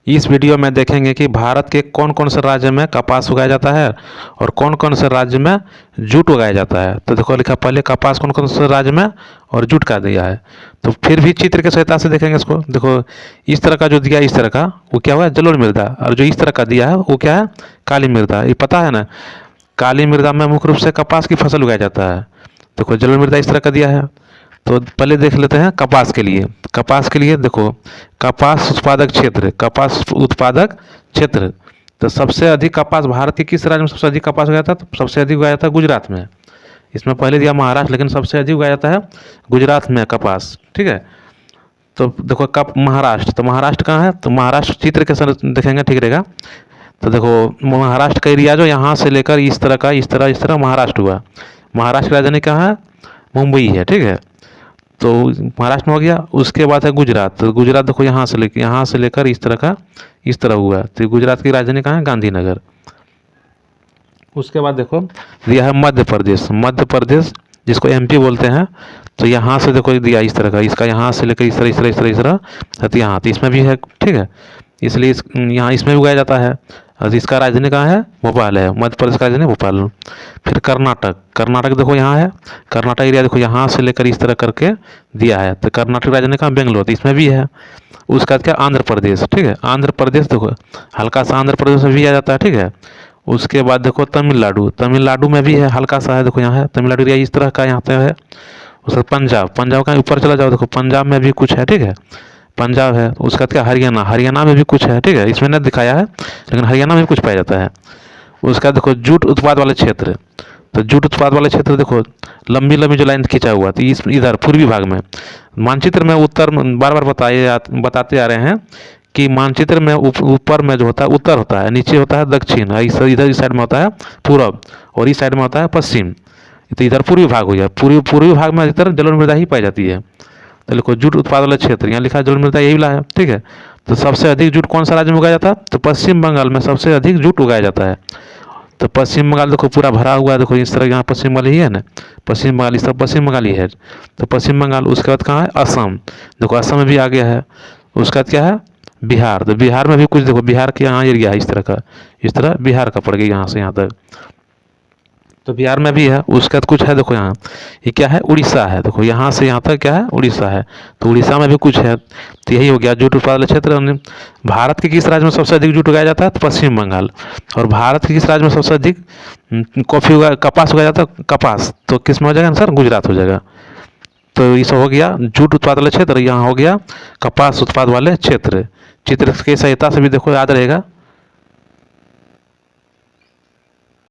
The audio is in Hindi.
इस वीडियो में देखेंगे कि भारत के कौन कौन से राज्य में कपास उगाया जाता है और कौन कौन से राज्य में जूट उगाया जाता है। तो देखो लिखा पहले कपास कौन कौन से राज्य में और जूट का दिया है। तो फिर भी चित्र की सहायता से देखेंगे इसको। देखो इस तरह का जो दिया है, इस तरह का वो क्या हुआ है, जलोढ़ मृदा। और जो इस तरह का दिया है वो क्या है, काली मृदा। ये पता है ना, काली मृदा में मुख्य रूप से कपास की फसल उगाया जाता है। देखो जलोढ़ मृदा इस तरह का दिया है। तो पहले देख लेते हैं कपास के लिए। कपास के लिए देखो, कपास उत्पादक क्षेत्र। तो सबसे अधिक कपास भारत के किस राज्य में सबसे अधिक कपास उगाया था? तो सबसे अधिक उगाया था गुजरात में। इसमें पहले दिया महाराष्ट्र, लेकिन सबसे अधिक उगाया जाता है गुजरात में कपास। ठीक है। तो देखो कब महाराष्ट्र, तो महाराष्ट्र कहाँ है? तो महाराष्ट्र चित्र के साथ देखेंगे ठीक रहेगा। तो देखो महाराष्ट्र का एरिया जो यहाँ से लेकर इस तरह का, इस तरह महाराष्ट्र हुआ। महाराष्ट्र की राजधानी कहाँ है? मुंबई है। ठीक है। तो महाराष्ट्र में हो गया। उसके बाद है गुजरात। तो गुजरात देखो यहाँ से लेकर इस तरह का, इस तरह हुआ। तो गुजरात की राजधानी कहाँ है? गांधीनगर। उसके बाद देखो दिया है मध्य प्रदेश। मध्य प्रदेश जिसको एमपी बोलते हैं। तो यहाँ से देखो दिया इस तरह का, इसका यहाँ से लेकर इस तरह इस तरह इस तरह इस तरह, तो यहाँ तो इसमें भी है। ठीक है। इसलिए यहाँ इसमें भी उगाया जाता है। और इसका राजधानी कहाँ है? भोपाल है। मध्य प्रदेश का राजधानी भोपाल। फिर कर्नाटक। कर्नाटक देखो यहाँ है। कर्नाटक एरिया देखो यहाँ से लेकर इस तरह करके दिया है। तो कर्नाटक राजधानी कहाँ? बेंगलोर। तो इसमें भी है। उसका क्या? आंध्र प्रदेश। ठीक है। आंध्र प्रदेश देखो हल्का सा आंध्र प्रदेश में भी आ जाता है। ठीक है। उसके बाद देखो तमिलनाडु। तमिलनाडु में भी है, हल्का सा है। देखो यहाँ है तमिलनाडु एरिया इस तरह का, यहाँ पे है। उसका पंजाब। पंजाब का ऊपर चला जाओ, देखो पंजाब में भी कुछ है। ठीक है। पंजाब है। उसका क्या? हरियाणा। हरियाणा में भी कुछ है। ठीक है। इसमें नहीं दिखाया है, लेकिन हरियाणा में भी कुछ पाया जाता है। उसका देखो जूट उत्पाद वाले क्षेत्र। तो जूट उत्पाद वाले क्षेत्र देखो लंबी लंबी जो लाइन खींचा हुआ, तो इस इधर पूर्वी भाग में मानचित्र में उत्तर बार बार बताते आ रहे हैं कि मानचित्र में ऊपर में जो होता है उत्तर होता है, नीचे होता है दक्षिण, इधर इस साइड में होता है पूरब और इस साइड में होता है पश्चिम। तो इधर पूर्वी भाग हो गया। पूर्वी भाग में अधिकतर जलोढ़ मृदा ही पाई जाती है। तो लिखो जूट उत्पादन वाला क्षेत्र, यहाँ लिखा है जलोढ़ मृदा यही वाला है। ठीक है। तो सबसे अधिक जूट कौन सा राज्य में उगाया जाता है? तो पश्चिम बंगाल में सबसे अधिक जूट उगाया जाता है। तो पश्चिम बंगाल देखो पूरा भरा हुआ है। देखो इस तरह यहाँ पश्चिम बंगाल ही है ना, पश्चिम बंगाल इस तरह पश्चिम बंगाल ही है। तो पश्चिम बंगाल। उसके बाद कहाँ है? असम। देखो असम में भी आ गया है। उसके बाद क्या है? बिहार। तो बिहार में भी कुछ देखो, बिहार के यहाँ एरिया है इस तरह का, इस तरह बिहार का पड़ गया यहाँ से यहाँ तक। तो बिहार में भी है। उसके बाद कुछ है देखो यहाँ, ये क्या है? उड़ीसा है। देखो यहाँ से यहाँ तक क्या है? उड़ीसा है। तो उड़ीसा में भी कुछ है। तो यही हो गया जूट उत्पादन क्षेत्र। भारत के किस राज्य में सबसे अधिक जूट उगाया जाता है? तो पश्चिम बंगाल। और भारत के किस राज्य में सबसे अधिक कपास उगाया जाता है? कपास। तो किस में हो जाएगा आंसर? गुजरात हो जाएगा। तो ये सब हो गया जूट उत्पादन वाले क्षेत्र। यहाँ हो गया कपास उत्पाद वाले क्षेत्र। चित्र की सहायता से भी देखो याद रहेगा।